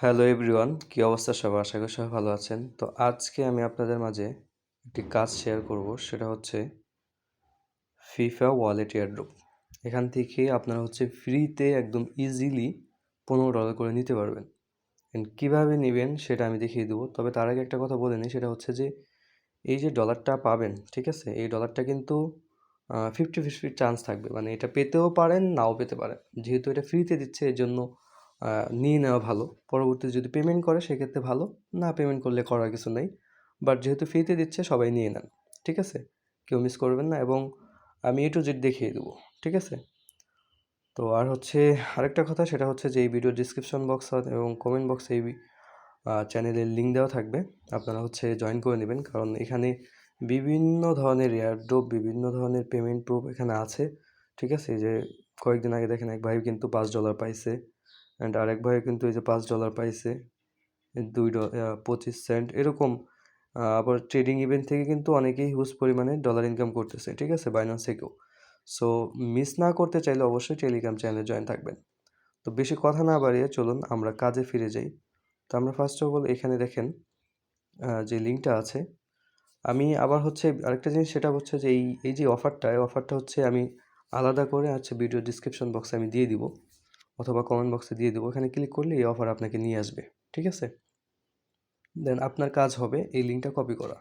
Hello everyone, কী অবস্থা সবার? আশা করি সবাই ভালো আছেন। তো আজকে আমি আপনাদের মাঝে একটি কাজ শেয়ার করব, সেটা হচ্ছে ফিফা ওয়ালেট এয়ারড্রপ। এখান থেকে আপনারা হচ্ছে ফ্রিতে একদম ইজিলি $15 করে নিতে পারবেন। এন্ড কীভাবে নেবেন সেটা আমি দেখিয়ে দেবো। তবে তার আগে একটা কথা বলে নিই, সেটা হচ্ছে যে এই যে ডলারটা পাবেন, ঠিক আছে? এই ডলারটা কিন্তু 50-50 চান্স থাকবে। মানে এটা পেতেও পারেন, নাও পেতে পারেন। যেহেতু এটা ফ্রিতে দিচ্ছে এজন্য নিয়ে নেওয়া ভালো। পরবর্তীতে যদি পেমেন্ট করে সেক্ষেত্রে ভালো, না পেমেন্ট করলে করার কিছু নেই। বাট যেহেতু ফ্রিতে দিচ্ছে সবাই নিয়ে নেন, ঠিক আছে? কেউ মিস করবেন না এবং আমি A to Z দেখিয়ে দেবো, ঠিক আছে? তো আর হচ্ছে আরেকটা কথা, সেটা হচ্ছে যে এই ভিডিওর ডিসক্রিপশন বক্স এবং কমেন্ট বক্সে এই চ্যানেলের লিঙ্ক দেওয়া থাকবে। আপনারা হচ্ছে জয়েন করে নেবেন, কারণ এখানে বিভিন্ন ধরনের এয়ারড্রপ, বিভিন্ন ধরনের পেমেন্ট প্রুফ এখানে আছে, ঠিক আছে? এই যে কয়েকদিন আগে দেখেন এক ভাই কিন্তু $5 পাইছে, অ্যান্ড আরেক ভাই কিন্তু এই যে $5 পাইছে, 25 সেন্ট এরকম। আবার ট্রেডিং ইভেন্ট থেকে কিন্তু অনেকেই হিউজ পরিমাণে ডলার ইনকাম করতেছে, ঠিক আছে? বাইন্যান্স থেকেও। সো মিস না করতে চাইলে অবশ্যই টেলিগ্রাম চ্যানেলে জয়েন থাকবেন। তো বেশি কথা না বাড়িয়ে চলুন আমরা কাজে ফিরে যাই। তো আমরা ফার্স্ট অফ অল এখানে দেখেন যে লিঙ্কটা আছে। আমি আবার হচ্ছে আরেকটা জিনিস, সেটা হচ্ছে যে এই যে অফারটা, এই অফারটা হচ্ছে আমি আলাদা করে ভিডিও ডিসক্রিপশন বক্সে আমি দিয়ে দিব, অথবা কমেন্ট বক্সে দিয়ে দেবো। এখানে ক্লিক করলে এই অফার আপনাকে নিয়ে আসবে, ঠিক আছে? দেন আপনার কাজ হবে এই লিঙ্কটা কপি করা।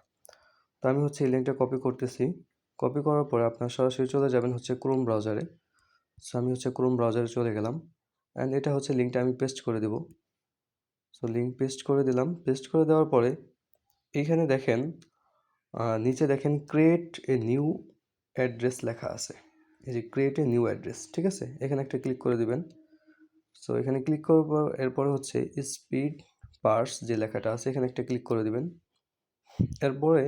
তো আমি হচ্ছে এই লিঙ্কটা কপি করতেছি। কপি করার পরে আপনার সরাসরি চলে যাবেন হচ্ছে ক্রোম ব্রাউজারে। সো আমি হচ্ছে ক্রোম ব্রাউজারে চলে গেলাম, অ্যান্ড এটা হচ্ছে লিঙ্কটা আমি পেস্ট করে দেবো। সো লিঙ্ক পেস্ট করে দিলাম। পেস্ট করে দেওয়ার পরে এইখানে দেখেন নিচে দেখেন ক্রিয়েট এ নিউ অ্যাড্রেস লেখা আছে। এই যে ক্রিয়েট এ নিউ অ্যাড্রেস, ঠিক আছে? এখানে একটা ক্লিক করে দিবেন। সো এখানে ক্লিক করার পর এরপরে হচ্ছে স্পিড পার্স যে লেখাটা আছে, এখানে একটা ক্লিক করে দিবেন। এরপরে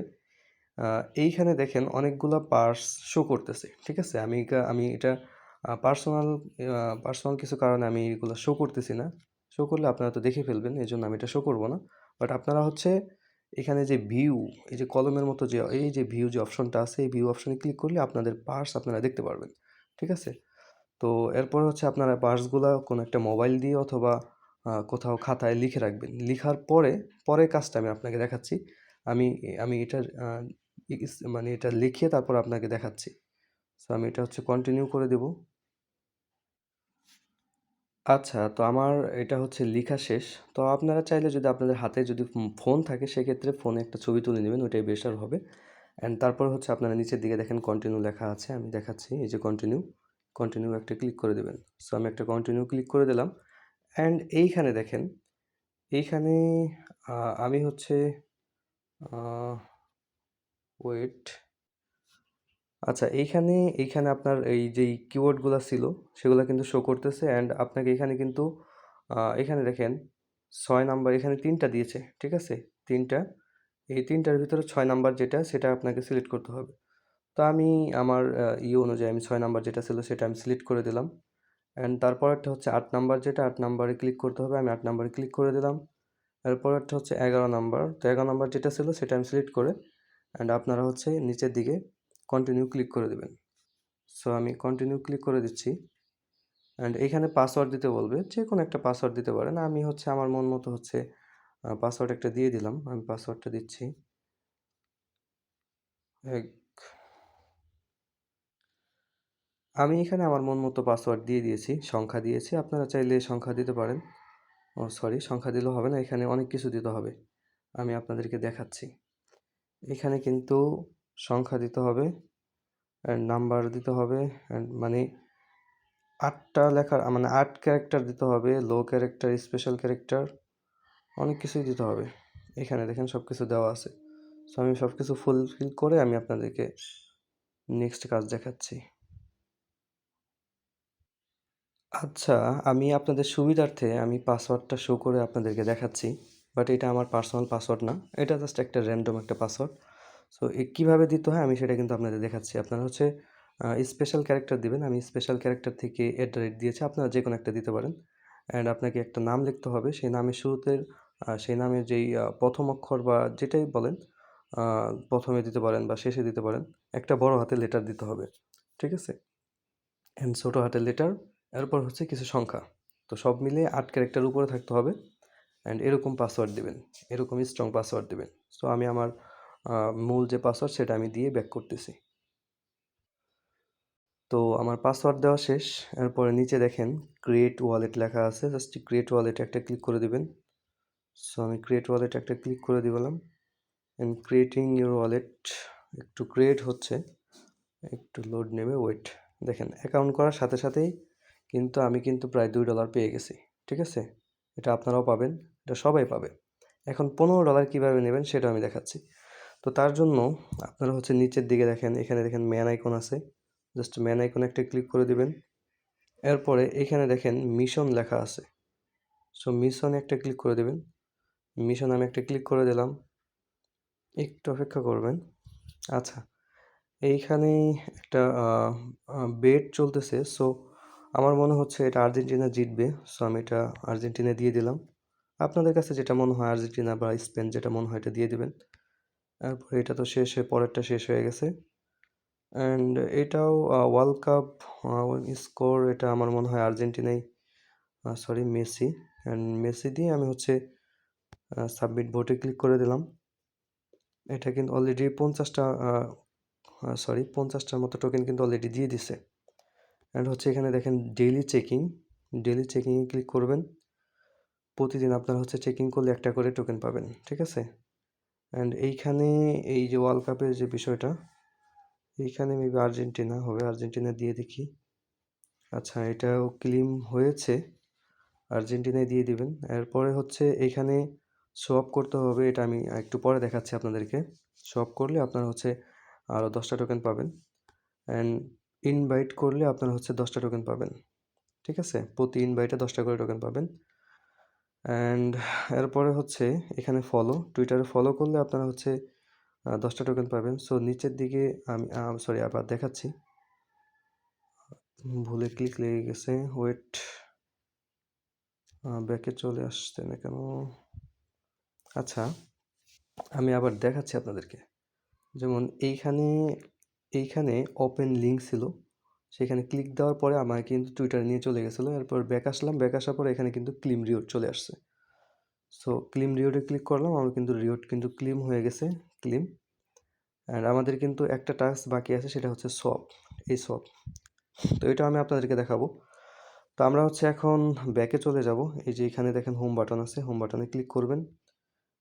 এইখানে দেখেন অনেকগুলা পার্স শো করতেছে, ঠিক আছে? আমি এটা পার্সোনাল কিছু কারণে আমি এগুলো শো করতেছি না। শো করলে আপনারা তো দেখে ফেলবেন, এজন্য আমি এটা শো করব না। বাট আপনারা হচ্ছে এখানে যে ভিউ, এই যে কলমের মতো যে এই যে ভিউ যে অপশনটা আছে, এই ভিউ অপশনে ক্লিক করলে আপনাদের পার্স আপনারা দেখতে পারবেন, ঠিক আছে? তো এরপর হচ্ছে আপনারা পার্সগুলা কোনো একটা মোবাইল দিয়ে অথবা কোথাও খাতায় লিখে রাখবেন। লিখার পরে পরের কাজটা আমি আপনাকে দেখাচ্ছি। আমি আমি এটার মানে এটা লিখে তারপর আপনাকে দেখাচ্ছি। সো আমি এটা হচ্ছে কন্টিনিউ করে দেব। আচ্ছা, তো আমার এটা হচ্ছে লিখা শেষ। তো আপনারা চাইলে যদি আপনাদের হাতে যদি ফোন থাকে সেক্ষেত্রে ফোনে একটা ছবি তুলে নেবেন, ওইটাই বেটার হবে। অ্যান্ড তারপর হচ্ছে আপনারা নিচের দিকে দেখেন কন্টিনিউ লেখা আছে, আমি দেখাচ্ছি। এই যে কন্টিনিউ, কন্টিনিউ একটা ক্লিক করে দেবেন। সো আমি একটা কন্টিনিউ ক্লিক করে দিলাম। অ্যান্ড এইখানে দেখেন, এইখানে আমি হচ্ছে ওয়েট, আচ্ছা এইখানে আপনার এই যেই কিওয়ার্ডগুলা ছিল সেগুলা কিন্তু শো করতেছে, অ্যান্ড আপনাকে এখানে কিন্তু এখানে দেখেন 6 নাম্বার, এখানে 3টা দিয়েছে, ঠিক আছে? 3টা, এই 3টার ভিতরে 6 নাম্বার যেটা সেটা আপনাকে সিলেক্ট করতে হবে। তো আমি আমার অনুযায়ী আমি 6 নাম্বার যেটা ছিল সেটা আমি সিলেক্ট করে দিলাম। অ্যান্ড তারপরেরটা হচ্ছে 8 নাম্বার, যেটা 8 নাম্বারে ক্লিক করতে হবে, আমি 8 নাম্বারে ক্লিক করে দিলাম। এরপরেরটা হচ্ছে 11 নাম্বার, তো 11 নাম্বার যেটা ছিল সেটা আমি সিলেক্ট করে, অ্যান্ড আপনারা হচ্ছে নিচের দিকে কন্টিনিউ ক্লিক করে দেবেন। সো আমি কন্টিনিউ ক্লিক করে দিচ্ছি, অ্যান্ড এইখানে পাসওয়ার্ড দিতে বলবে, যে কোনো একটা পাসওয়ার্ড দিতে পারেন। আমি হচ্ছে আমার মন মতো হচ্ছে পাসওয়ার্ড একটা দিয়ে দিলাম। আমি পাসওয়ার্ডটা দিচ্ছি। এক আমি এখানে আমার মন মতো পাসওয়ার্ড দিয়ে দিয়েছি, সংখ্যা দিয়েছি। আপনারা চাইলে সংখ্যা দিতে পারেন। ও সরি, সংখ্যা দিলেও হবে না, এখানে অনেক কিছু দিতে হবে। আমি আপনাদেরকে দেখাচ্ছি। এখানে কিন্তু সংখ্যা দিতে হবে, অ্যান্ড নাম্বার দিতে হবে, অ্যান্ড মানে 8টা লেখার মানে 8 ক্যারেক্টার দিতে হবে, লো ক্যারেক্টার, স্পেশাল ক্যারেক্টার, অনেক কিছুই দিতে হবে। এখানে দেখেন সব কিছু দেওয়া আছে। সো আমি সব কিছু ফুলফিল করে আমি আপনাদেরকে নেক্সট কাজ দেখাচ্ছি। আচ্ছা, আমি আপনাদের সুবিধার্থে আমি পাসওয়ার্ডটা শো করে আপনাদেরকে দেখাচ্ছি। বাট এটা আমার পার্সোনাল পাসওয়ার্ড না। এটা জাস্ট একটা র‍্যান্ডম একটা পাসওয়ার্ড। সো কীভাবে দিতে হয় আমি সেটা কিন্তু আপনাদের দেখাচ্ছি। আপনারা হচ্ছে স্পেশাল ক্যারেক্টার দিবেন। আমি স্পেশাল ক্যারেক্টার থেকে দিয়েছি। আপনারা যেকোনো একটা দিতে পারেন। অ্যান্ড আপনাকে একটা নাম লিখতে হবে। সেই নামের শুরুতে সেই নামের যেই ১ম অক্ষর বা যেটাই বলেন, আ ১ম এ দিতে পারেন বা শেষে দিতে পারেন। একটা বড় হাতের লেটার দিতে হবে। ঠিক আছে? অ্যান্ড ছোট হাতের লেটার, এরপর হচ্ছে কিছু সংখ্যা। তো সব মিলিয়ে ৮ ক্যারেক্টার উপরে থাকতে হবে। অ্যান্ড এরকম পাসওয়ার্ড দিবেন, এরকম স্ট্রং পাসওয়ার্ড দিবেন। সো আমি আমার মূল যে পাসওয়ার্ড সেটা আমি দিয়ে ব্যাক করতেছি। তো আমার পাসওয়ার্ড দেওয়া শেষ। এরপরে নিচে দেখেন ক্রিয়েট ওয়ালেট লেখা আছে, জাস্ট ক্রিয়েট ওয়ালেটে একটা ক্লিক করে দিবেন। সো আমি ক্রিয়েট ওয়ালেটে একটা ক্লিক করে দিলাম। অ্যান্ড ক্রিয়েটিং ইউর ওয়ালেট একটু ক্রিয়েট হচ্ছে, একটু লোড নেবে, ওয়েট। দেখেন অ্যাকাউন্ট করার সাথে সাথেই কিন্তু আমি কিন্তু প্রায় $2 পেয়ে গেছি। ঠিক আছে, এটা আপনারাও পাবেন, এটা সবাই পাবে। এখন $15 কীভাবে নেবেন সেটা আমি দেখাচ্ছি। তো তার জন্য আপনারা হচ্ছে নিচের দিকে দেখেন, এখানে দেখেন ম্যান আইকন আছে, জাস্ট ম্যান আইকনে একটা ক্লিক করে দিবেন। এরপরে এখানে দেখেন মিশন লেখা আছে, সো মিশনে একটা ক্লিক করে দেবেন। মিশন আমি একটা ক্লিক করে দিলাম, একটু অপেক্ষা করবেন। আচ্ছা, এইখানেই একটা বেট চলতেছে, সো আমার মনে হচ্ছে এটা আর্জেন্টিনা জিতবে। সো আমি এটা আর্জেন্টিনা দিয়ে দিলাম। আপনাদের কাছে যেটা মনে হয়, আর্জেন্টিনা বা স্পেন যেটা মনে হয় এটা দিয়ে দিবেন। তারপরে এটা তো শেষ হয়ে পরেরটা শেষ হয়ে গেছে। অ্যান্ড এটাও ওয়ার্ল্ড কাপ স্কোর, এটা আমার মনে হয় আর্জেন্টিনাই, সরি মেসি। অ্যান্ড মেসি দিয়ে আমি হচ্ছে সাবমিট ভোটে ক্লিক করে দিলাম। এটা কিন্তু অলরেডি 50টার মতো টোকেন কিন্তু অলরেডি দিয়ে দিছে। অ্যান্ড হচ্ছে এখানে দেখেন ডেইলি চেকিংয়ে ক্লিক করবেন। প্রতিদিন আপনারা হচ্ছে চেকিং করলে একটা করে টোকেন পাবেন। ঠিক আছে, অ্যান্ড এইখানে এই যে ওয়ার্ল্ড কাপের যে বিষয়টা, এইখানে মেবি আর্জেন্টিনা হবে, আর্জেন্টিনা দিয়ে দেখি। আচ্ছা, এটাও ক্লেম হয়েছে, আর্জেন্টিনায় দিয়ে দিবেন। এরপরে হচ্ছে এইখানে শো অফ করতে হবে, এটা আমি একটু পরে দেখাচ্ছি আপনাদেরকে। শো অফ করলে আপনারা হচ্ছে আরও 10টা টোকেন পাবেন। অ্যান্ড ইনভাইট করলে আপনারা হচ্ছে 10টা টোকেন পাবেন। ঠিক আছে, প্রতি ইনভাইটে 10টা করে টোকেন পাবেন। অ্যান্ড এরপরে হচ্ছে এখানে টুইটারে ফলো করলে আপনারা হচ্ছে 10টা টোকেন পাবেন। সো নিচের দিকে আমি সরি আবার দেখাচ্ছি, ভুলে ক্লিক লেগে গেছে, ওয়েট, ব্যাকে চলে আসছে না কেন? আচ্ছা, আমি আবার দেখাচ্ছি আপনাদেরকে। যেমন এইখানে ওপেন লিঙ্ক ছিল, সেখানে ক্লিক দেওয়ার পরে আমার কিন্তু টুইটার নিয়ে চলে গেছিলো। এরপর ব্যাক আসলাম, ব্যাক আসার পরে এখানে কিন্তু ক্লেম রিওয়ার্ড চলে আসছে। সো ক্লেম রিওয়ার্ডে ক্লিক করলাম, আমার কিন্তু রিওয়ার্ড কিন্তু ক্লেম হয়ে গেছে, ক্লেম। অ্যান্ড আমাদের কিন্তু একটা টাস্ক বাকি আছে, সেটা হচ্ছে সোয়াপ, এই সোয়াপ। তো এটা আমি আপনাদেরকে দেখাবো। তো আমরা হচ্ছে এখন ব্যাকে চলে যাব। এই যে এখানে দেখেন হোম বাটন আছে, হোম বাটনে ক্লিক করবেন।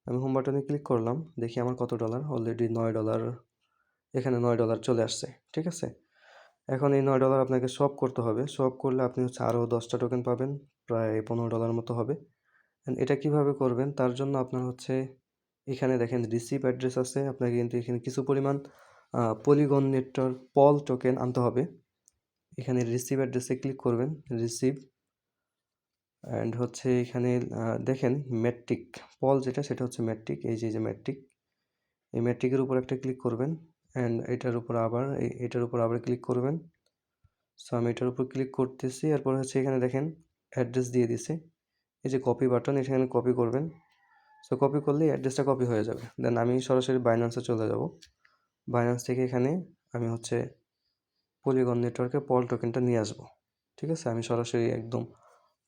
আমি হোম বাটনে ক্লিক করলাম, দেখি আমার কত ডলার, অলরেডি $9, এখানে $9 চলে আসছে। ঠিক আছে, এখন এই $9 আপনাকে সোয়াপ করতে হবে। সোয়াপ করলে আপনি হচ্ছে আরও 10টা টোকেন পাবেন, প্রায় $15 মতো হবে। এটা কিভাবে করবেন, তার জন্য আপনার হচ্ছে এখানে দেখেন রিসিভ অ্যাড্রেস আছে, আপনাকে কিন্তু এখানে কিছু পরিমাণ পলিগন নেটওয়ার্ক পল টোকেন আনতে হবে। এখানে রিসিভ অ্যাড্রেসে ক্লিক করবেন, রিসিভ। অ্যান্ড হচ্ছে এখানে দেখেন ম্যাট্রিক পল যেটা, সেটা হচ্ছে ম্যাট্রিক, এই যে ম্যাট্রিক, এই ম্যাট্রিকের উপর একটা ক্লিক করবেন। অ্যান্ড এটার উপর আবার ক্লিক করবেন। সো আমি এটার উপর ক্লিক করতেছি। এরপর হচ্ছে এখানে দেখেন অ্যাড্রেস দিয়ে দিছে, এই যে কপি বাটন, এখানে কপি করবেন। সো কপি করলেই অ্যাড্রেসটা কপি হয়ে যাবে। দেন আমি সরাসরি বাইন্যান্সে চলে যাব। বাইন্যান্স থেকে এখানে আমি হচ্ছে পলিগন নেটওয়ার্কে পল টোকেনটা নিয়ে আসবো। ঠিক আছে, আমি সরাসরি একদম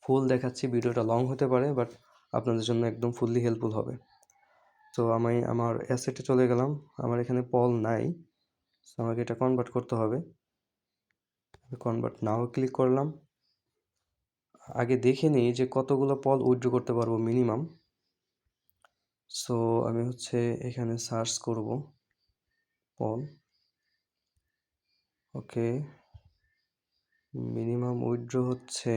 ফুল দেখাচ্ছি, ভিডিওটা লং হতে পারে, বাট আপনাদের জন্য একদম ফুললি হেল্পফুল হবে। তো আমি আমার অ্যাসেটে চলে গেলাম, আমার এখানে পল নাই, সো আমাকে এটা কনভার্ট করতে হবে। কনভার্ট নাও ক্লিক করলাম। আগে দেখে নিই যে কতগুলো পল উইথড্র করতে পারবো মিনিমাম। সো আমি হচ্ছে এখানে সার্চ করব পল, ওকে। মিনিমাম উইথড্র হচ্ছে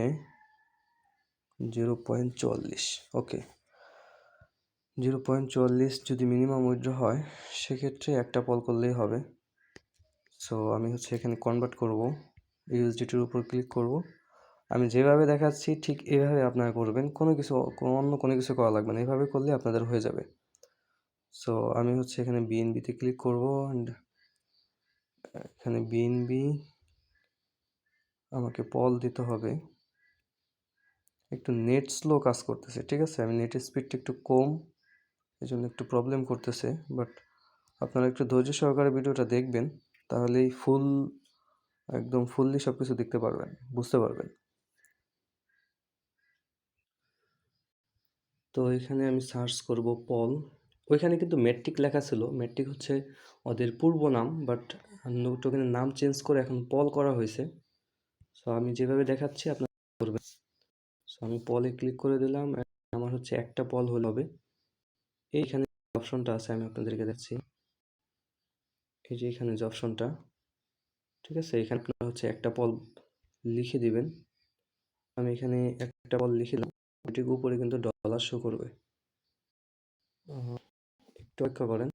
0.44, ওকে। 0.44 যদি মিনিমাম উইথড্র হয়, সেক্ষেত্রে একটা পল করলেই হবে। সো আমি হচ্ছে এখানে কনভার্ট করব, ইউএসডিটির উপর ক্লিক করব। আমি যেভাবে দেখাচ্ছি ঠিক এভাবে আপনারা করবেন, অন্য কোনো কিছু করা লাগবে না, এভাবে করলে আপনাদের হয়ে যাবে। সো আমি হচ্ছে এখানে বিএনবিতে ক্লিক করব। অ্যান্ড এখানে বিএনবি আমাকে পল দিতে হবে। একটু নেট স্লো কাজ করতেছে, ঠিক আছে, আমি নেটের স্পিডটা একটু কম, এই জন্য একটু প্রবলেম করতেছে। বাট আপনারা একটু ধৈর্য সহকারে ভিডিওটা দেখবেন, তাহলেই একদম ফুললি সব কিছু দেখতে পারবেন, বুঝতে পারবেন। তো এখানে আমি সার্চ করব পল। ওইখানে কিন্তু মেট্রিক লেখা ছিল। মেট্রিক হচ্ছে ওদের পূর্ব নাম, বাট টোকেনের নাম চেঞ্জ করে এখন পল করা হয়েছে। সো আমি যেভাবে দেখাচ্ছি আপনারা করবেন। সো আমি পলে ক্লিক করে দিলাম। আমার হচ্ছে একটা পল হলে হবে। এইখানে অপশনটা আছে, আমি আপনাদেরকে দেখছি। এই যে এখানে যে অপশনটা, ঠিক আছে, এখানে আপনারা হচ্ছে একটা পল লিখে দিবেন। আমি এখানে একটা পল লিখে দিলাম, ওইটির উপরে কিন্তু ডলার শো করবে। একটু অপেক্ষা করেন।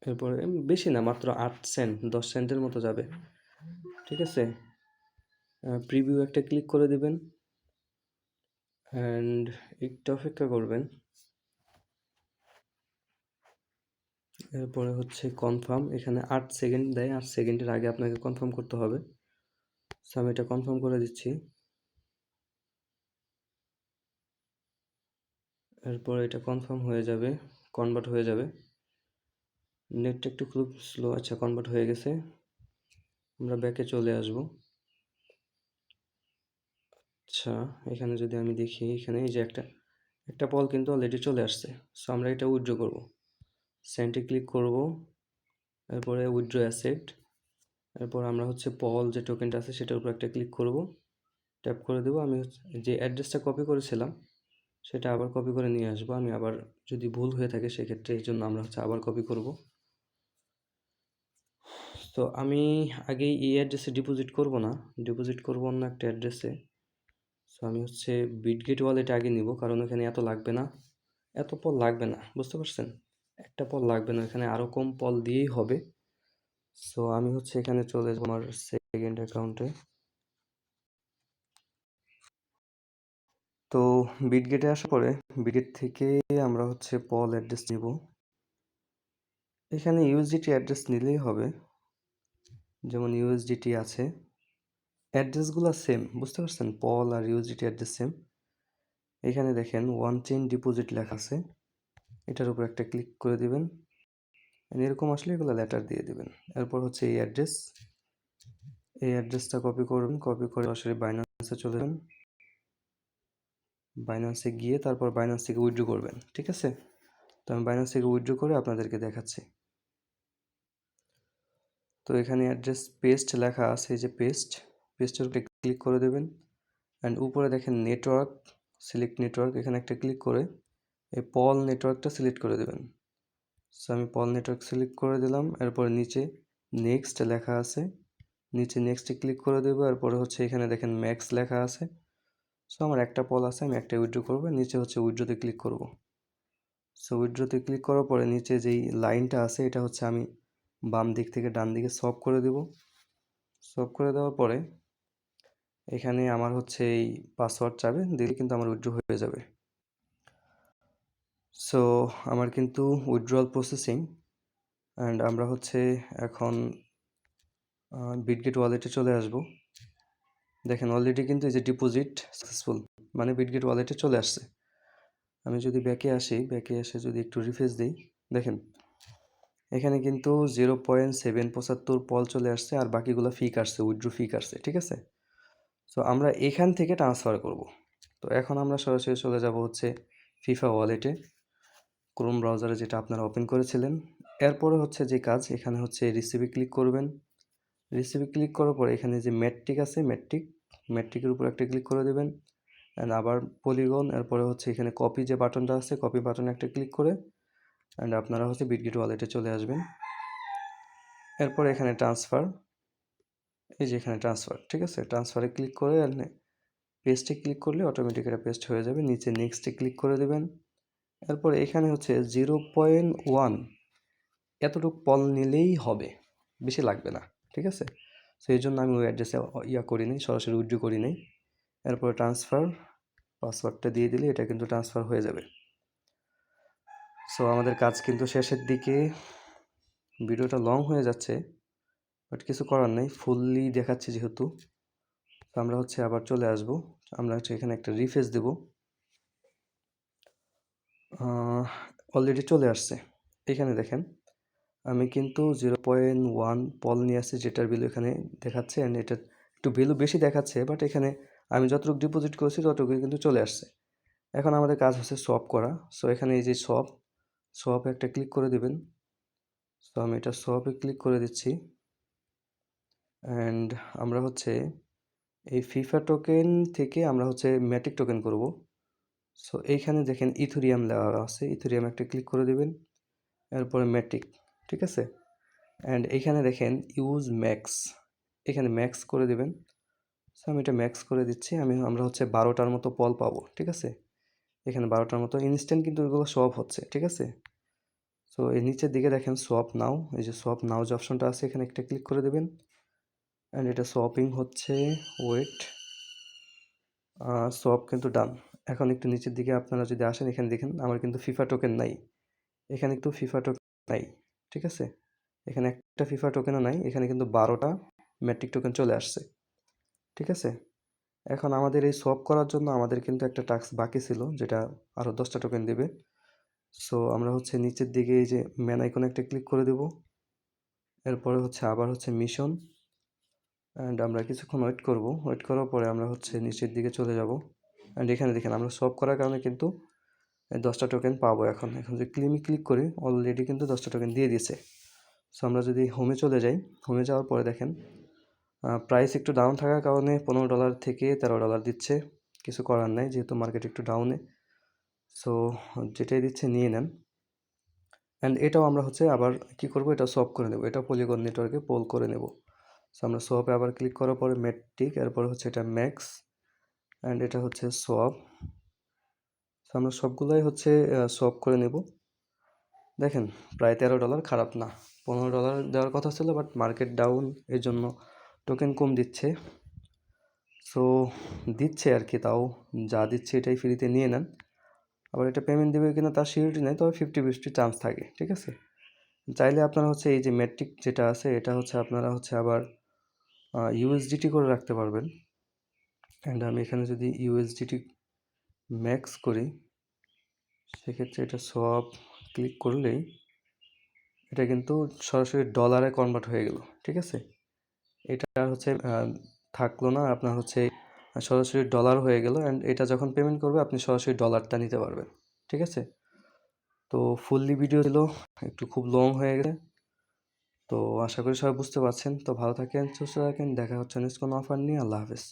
এরপরে বেশি না, মাত্র 8 সেন্ট, 10 সেন্টের মতো যাবে, ঠিক আছে। প্রিভিউ একটা ক্লিক করে দিবেন অ্যান্ড একটু অপেক্ষা করবেন। এরপরে হচ্ছে কনফার্ম। এখানে 8 সেকেন্ড দেয়, 8 সেকেন্ডের আগে আপনাকে কনফার্ম করতে হবে। সো আমি এটা কনফার্ম করে দিচ্ছি। এরপর এটা কনফার্ম হয়ে যাবে, কনভার্ট হয়ে যাবে। নেটটা একটু খুব স্লো। আচ্ছা, কনভার্ট হয়ে গেছে। আমরা ব্যাকে চলে আসব। আচ্ছা, এখানে যদি আমি দেখি, এখানে এই যে একটা পল কিন্তু অলরেডি চলে আসছে। সো আমরা এটা উইথড্র করব। সেন্টে ক্লিক করব, এরপরে উইথড্র অ্যাসেট। এরপর আমরা হচ্ছে পল যে টোকেনটা আছে সেটার উপর একটা ক্লিক করব, ট্যাপ করে দেবো। আমি যে অ্যাড্রেসটা কপি করেছিলাম সেটা আবার কপি করে নিয়ে আসবো। আমি আবার যদি ভুল হয়ে থাকে সেক্ষেত্রে এই জন্য আমরা হচ্ছে আবার কপি করব। তো আমি আগেই এই অ্যাড্রেসে ডিপোজিট করব না, ডিপোজিট করব অন্য একটা অ্যাড্রেসে। সো আমি হচ্ছে বিটগেট ওয়ালেটে আগে নিব, কারণ এখানে এত লাগবে না, এত পল লাগবে না, বুঝতে পারছেন? একটা পল লাগবে না, এখানে আরও কম পল দিয়েই হবে। সো আমি হচ্ছে এখানে চলে যাবো আমার সেকেন্ড অ্যাকাউন্টে। তো বিটগেটে আসার পরে বিটগেট থেকে আমরা হচ্ছে পল অ্যাড্রেস নিব। এখানে ইউএসডিটি অ্যাড্রেস নিলেই হবে, যেমন ইউএসডিটি আছে। অ্যাড্রেসগুলো সেম, বুঝতে পারছেন? পল আর ইউএসডিটি অ্যাড্রেস সেম। এখানে দেখেন ওয়ান চেইন ডিপোজিট লেখা আছে, এটার উপর একটা ক্লিক করে দিবেন। এরকম আসলে এগুলো লেটার দিয়ে দিবেন। এরপর হচ্ছে এই অ্যাড্রেস, এই অ্যাড্রেসটা কপি করবেন, কপি করে সরাসরি বাইন্যান্সে চলে যাবেন। বাইন্যান্সে গিয়ে তারপর বাইন্যান্স থেকে উইথড্র করবেন, ঠিক আছে। তো আমি বাইন্যান্স থেকে উইথড্র করে আপনাদেরকে দেখাচ্ছি। তো এখানে অ্যাড্রেস পেস্ট লেখা আছে, এই যে পেস্টের উপরে ক্লিক করে দেবেন। অ্যান্ড উপরে দেখেন নেটওয়ার্ক, সিলেক্ট নেটওয়ার্ক, এখানে একটা ক্লিক করে এই পল নেটওয়ার্কটা সিলেক্ট করে দেবেন। সো আমি পল নেটওয়ার্ক সিলেক্ট করে দিলাম। এরপর নিচে নেক্সট লেখা আছে, নিচে নেক্সটে ক্লিক করে দেবো। এরপরে হচ্ছে এখানে দেখেন ম্যাক্স লেখা আছে। সো আমার একটা পল আছে, আমি একটা উইথড্র করবো। নিচে হচ্ছে উইথড্রতে ক্লিক করব। সো উইথড্রতে ক্লিক করার পরে নিচে যেই লাইনটা আছে এটা হচ্ছে আমি বাম দিক থেকে ডান দিকে সব করে দেব। সব করে দেওয়ার পরে এখানে আমার হচ্ছে এই পাসওয়ার্ড চাবে, দিলে কিন্তু আমার উইথড্র হয়ে যাবে। সো আমার কিন্তু উইথড্রয়াল প্রসেসিং। অ্যান্ড আমরা হচ্ছে এখন বিটগেট ওয়ালেটে চলে আসব। দেখেন অলরেডি কিন্তু এই যে ডিপোজিট সাকসেসফুল, মানে বিটগেট ওয়ালেটে চলে আসছে। আমি যদি ব্যাকে আসি, ব্যাকে এসে যদি একটু রিফ্রেশ দিই, দেখেন এখানে কিন্তু 0.775 পল চলে আসছে, আর বাকিগুলো ফি কাটছে, উইথড্র ফি কাটছে, ঠিক আছে। সো আমরা এখান থেকে ট্রান্সফার করব। তো এখন আমরা সরাসরি চলে যাব হচ্ছে ফিফা ওয়ালেটে, ক্রোম ব্রাউজারে যেটা আপনারা ওপেন করেছিলেন। এরপরে হচ্ছে যে কাজ, এখানে হচ্ছে রিসিভে ক্লিক করবেন। রিসিভে ক্লিক করার পরে এখানে যে মেট্রিক আছে, মেট্রিকের উপর একটা ক্লিক করে দেবেন। অ্যান্ড আবার পলিগন, এরপরে হচ্ছে এখানে কপি যে বাটনটা আছে, কপি বাটনে একটা ক্লিক করে অ্যান্ড আপনারা হচ্ছে বিটগেট ওয়ালেটে চলে আসবেন। এরপর এখানে ট্রান্সফার, এই যে এখানে ট্রান্সফার, ঠিক আছে। ট্রান্সফারে ক্লিক করে পেস্টে ক্লিক করলে অটোমেটিক এটা পেস্ট হয়ে যাবে। নিচে নেক্সটে ক্লিক করে দেবেন। এরপর এখানে হচ্ছে 0.1 এতটুকু পল নিলেই হবে, বেশি লাগবে না, ঠিক আছে। সো এই জন্য আমি ওই অ্যাড্রেসে করি নাই, সরাসরি উইথড্র করি নাই। এরপরে ট্রান্সফার, পাসওয়ার্ডটা দিয়ে দিলে এটা কিন্তু ট্রান্সফার হয়ে যাবে। সো আমাদের কাজ কিন্তু শেষের দিকে, ভিডিওটা লং হয়ে যাচ্ছে, বাট কিছু করার নেই, ফুললি দেখাচ্ছি যেহেতু। তো আমরা হচ্ছে আবার চলে আসব। আমরা হচ্ছে এখানে একটা রিফ্রেশ দেব। অলরেডি চলে আসছে। এখানে দেখেন আমি কিন্তু 0.1 পল নিয়ে আসছি, যেটার ভ্যালু এখানে দেখাচ্ছে। অ্যান্ড এটা একটু ভ্যালু বেশি দেখাচ্ছে, বাট এখানে আমি যতটুকু ডিপোজিট করেছি ততটুকুই কিন্তু চলে আসছে। এখন আমাদের কাজ হচ্ছে সোয়াপ করা। সো এখানে এই যে সোয়াপে একটা ক্লিক করে দিবেন। সো আমি এটা সোয়াপে ক্লিক করে দিচ্ছি। অ্যান্ড আমরা হচ্ছে এই ফিফা টোকেন থেকে আমরা হচ্ছে ম্যাটিক টোকেন করব। সো এইখানে দেখেন ইথেরিয়াম দেওয়া আছে, ইথেরিয়াম একটা ক্লিক করে দিবেন, এরপরে ম্যাটিক, ঠিক আছে। অ্যান্ড এইখানে দেখেন ইউজ ম্যাক্স, এখানে ম্যাক্স করে দিবেন। সো আমি এটা ম্যাক্স করে দিচ্ছি। আমরা হচ্ছে 12টার মতো পল পাবো, ঠিক আছে। এখানে 12টার মতো ইনস্ট্যান্ট কিন্তু এগুলো সোয়াপ হচ্ছে, ঠিক আছে। সো এই নিচের দিকে দেখেন সোয়াপ নাও, এই যে সোয়াপ নাও যে অপশনটা আছে এখানে একটা ক্লিক করে দেবেন। অ্যান্ড এটা সোয়াপিং হচ্ছে, ওয়েট, সোয়াপ কিন্তু ডান। এখন একটু নিচের দিকে আপনারা যদি আসেন, এখানে দেখেন আমার কিন্তু ফিফা টোকেন নাই, এখানে একটু ফিফা টোকেন নাই, ঠিক আছে। এখানে একটা ফিফা টোকেনও নাই, এখানে কিন্তু 12টা ম্যাট্রিক টোকেন চলে আসছে, ঠিক আছে। এখন আমাদের এই সোয়াপ করার জন্য আমাদের কিন্তু একটা টাস্ক বাকি ছিল, যেটা আরও 10টা টোকেন দিবে। সো আমরা হচ্ছে নিচের দিকে এই যে ম্যান আইকনে একটা ক্লিক করে দেব। এরপরে হচ্ছে আবার হচ্ছে মিশন, অ্যান্ড আমরা কিছুক্ষণ ওয়েট করব। ওয়েট করার পরে আমরা হচ্ছে নিচের দিকে চলে যাব। অ্যান্ড এখানে দেখেন আমরা সোয়াপ করার কারণে কিন্তু 10টা টোকেন পাবো। এখন যদি ক্লিক করি, অলরেডি কিন্তু 10টা টোকেন দিয়ে দিয়েছে। সো আমরা যদি হোমে চলে যাই, হোমে যাওয়ার পরে দেখেন প্রাইস একটু ডাউন থাকার কারণে $15 থেকে $13 দিচ্ছে। কিছু করার নাই, যেহেতু মার্কেট একটু ডাউনে। সো যেটাই দিচ্ছে নিয়ে নেন। অ্যান্ড এটাও আমরা হচ্ছে আবার কি করব, এটা সোয়াপ করে নেব, এটা পলিগন নেটওয়ার্কে পোল করে নেব। সো আমরা সোয়াপে আবার ক্লিক করার পরে ম্যাট্রিক, এরপরে হচ্ছে এটা ম্যাক্স, অ্যান্ড এটা হচ্ছে সোয়াপ। সো আমরা সবগুলাই হচ্ছে সোয়াপ করে নেব। দেখেন প্রায় $13, খারাপ না। $15 দেওয়ার কথা ছিল, বাট মার্কেট ডাউন, এর জন্য টোকেন কম দিচ্ছে। সো দিচ্ছে আর কি, তাও যা দিচ্ছে এটাই ফ্রিতে নিয়ে নেন। আবার এটা পেমেন্ট দেবে কিনা তার সিউরিটি নেই, তবে 50-50 চান্স থাকে, ঠিক আছে। চাইলে আপনারা হচ্ছে এই যে ম্যাট্রিক যেটা আছে, এটা হচ্ছে আপনারা হচ্ছে আবার ইউএসডিটি করে রাখতে পারবেন। অ্যান্ড আমি এখানে যদি ইউএসডিটি ম্যাক্স করি, সেক্ষেত্রে এটা সব ক্লিক করলেই এটা কিন্তু সরাসরি ডলারে কনভার্ট হয়ে গেল, ঠিক আছে। এটা হচ্ছে থাকলো না, আপনার হচ্ছে সরাসরি ডলার হয়ে গেল। অ্যান্ড এটা যখন পেমেন্ট করবে আপনি সরাসরি ডলারটা নিতে পারবেন, ঠিক আছে। তো ফুললি ভিডিও ছিল, একটু খুব লং হয়ে গেছে। তো আশা করি সবাই বুঝতে পারছেন। তো ভালো থাকেন, সুস্থ থাকেন, দেখা হচ্ছে নেক্সট কোনো অফার নিয়ে। আল্লাহ হাফেজ।